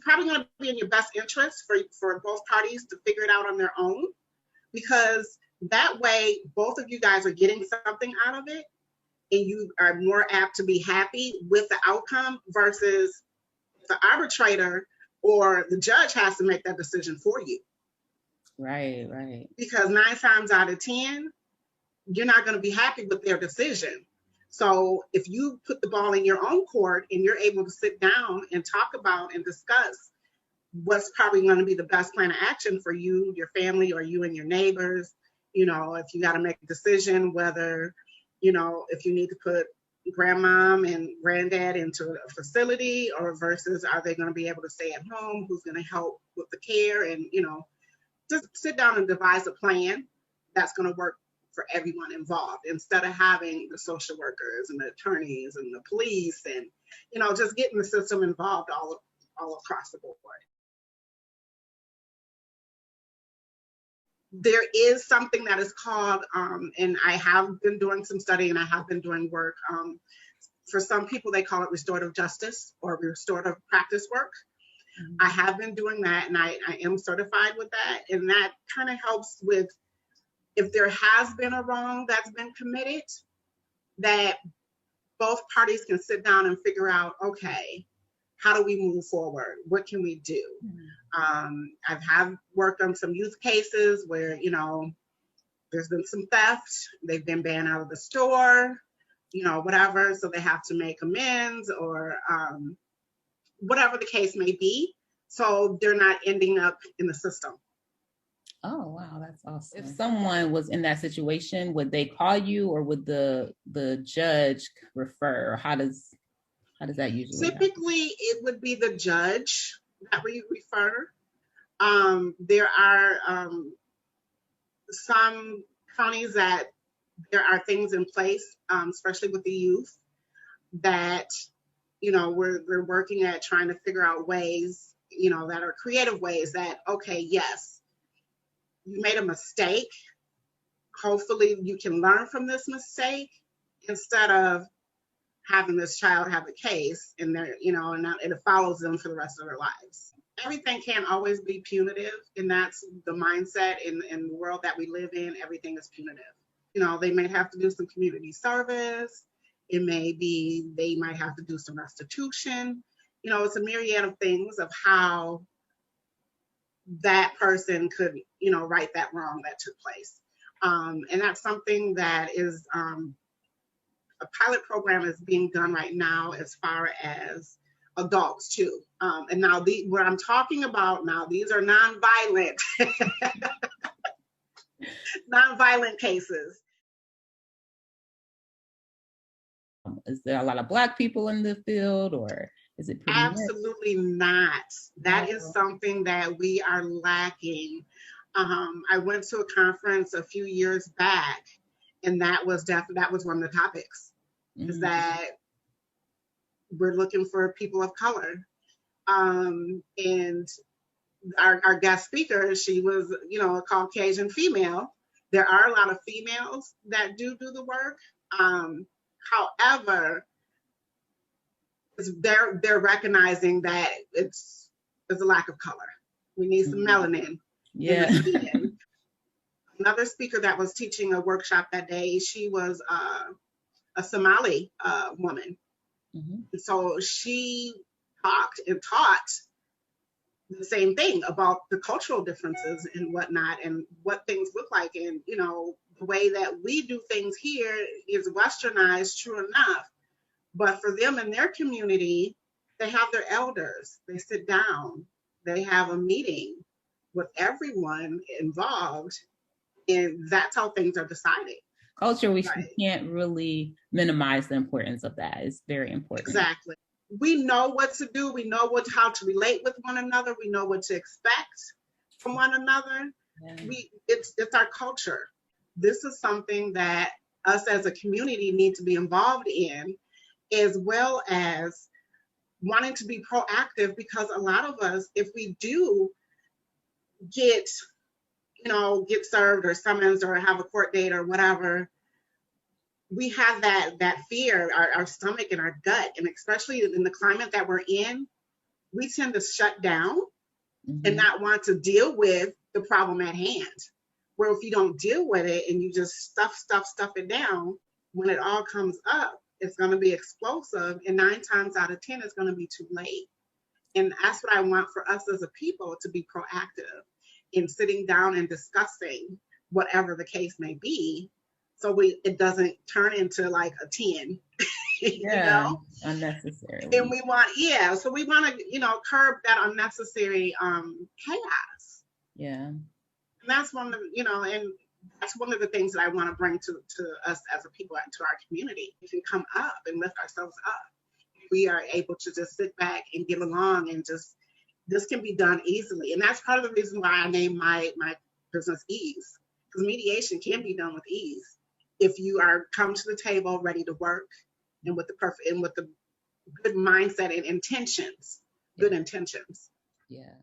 probably going to be in your best interest for both parties to figure it out on their own, because that way both of you guys are getting something out of it, and you are more apt to be happy with the outcome versus the arbitrator or the judge has to make that decision for you. Right, right. Because 9 times out of 10, you're not going to be happy with their decision. So if you put the ball in your own court and you're able to sit down and talk about and discuss what's probably going to be the best plan of action for you, your family, or you and your neighbors, you know, if you got to make a decision whether, you know, if you need to put grandmom and granddad into a facility or versus are they going to be able to stay at home, who's going to help with the care, and, you know, just sit down and devise a plan that's going to work for everyone involved, instead of having the social workers and the attorneys and the police and, you know, just getting the system involved all across the board. There is something that is called, and I have been doing some study and I have been doing work. For some people, they call it restorative justice or restorative practice work. Mm-hmm. I have been doing that, and I am certified with that. And that kind of helps with, if there has been a wrong that's been committed, that both parties can sit down and figure out, okay, how do we move forward? What can we do? Mm-hmm. I've worked on some youth cases where, you know, there's been some theft, they've been banned out of the store, you know, whatever, so they have to make amends or whatever the case may be, so they're not ending up in the system. Oh, wow, that's awesome. If someone was in that situation, would they call you, or would the judge refer? Or how does that usually Typically happen? It would be the judge that we refer. There are some counties that there are things in place, especially with the youth, that, you know, we're working at trying to figure out ways, you know, that are creative ways that, okay, yes, you made a mistake. Hopefully you can learn from this mistake instead of having this child have a case and they're, you know, and it follows them for the rest of their lives. Everything can't always be punitive, and that's the mindset in the world that we live in. Everything is punitive. You know, they may have to do some community service. It may be, they might have to do some restitution. You know, it's a myriad of things of how that person could, you know, right that wrong that took place. And that's something that is a pilot program is being done right now as far as adults too. And now what I'm talking about now, these are nonviolent, nonviolent cases. Is there a lot of Black people in the field, or is it pretty Absolutely not. That is something that we are lacking. I went to a conference a few years back, and that was one of the topics. Mm-hmm. Is that we're looking for people of color. And our guest speaker, she was, you know, a Caucasian female. There are a lot of females that do the work. However, they're recognizing that there's a lack of color. We need some melanin. Yeah. Another speaker that was teaching a workshop that day, she was a Somali woman. Mm-hmm. So she talked and taught the same thing about the cultural differences and whatnot, and what things look like. And, you know, the way that we do things here is westernized, true enough. But for them in their community, they have their elders. They sit down. They have a meeting with everyone involved, and that's how things are decided. Culture, we can't really minimize the importance of that. It's very important. Exactly. We know what to do. We know how to relate with one another. We know what to expect from one another. Yeah. It's our culture. This is something that us as a community need to be involved in, as well as wanting to be proactive, because a lot of us, if we do get served or summons or have a court date or whatever, we have that fear, our stomach and our gut, and especially in the climate that we're in, we tend to shut down Mm-hmm. and not want to deal with the problem at hand. Where if you don't deal with it and you just stuff it down, when it all comes up, it's going to be explosive. And 9 times out of 10, it's going to be too late. And that's what I want for us as a people, to be proactive in sitting down and discussing whatever the case may be, so it doesn't turn into like a 10. Yeah, unnecessary. And we want, so we want to, curb that unnecessary chaos. Yeah. And that's one of the, and that's one of the things that I want to bring to us as a people, to our community. We can come up and lift ourselves up. We are able to just sit back and get along, and just, this can be done easily. And that's part of the reason why I named my business Ease, because mediation can be done with ease if you are come to the table ready to work, and with the good mindset and intentions, good intentions. Yeah.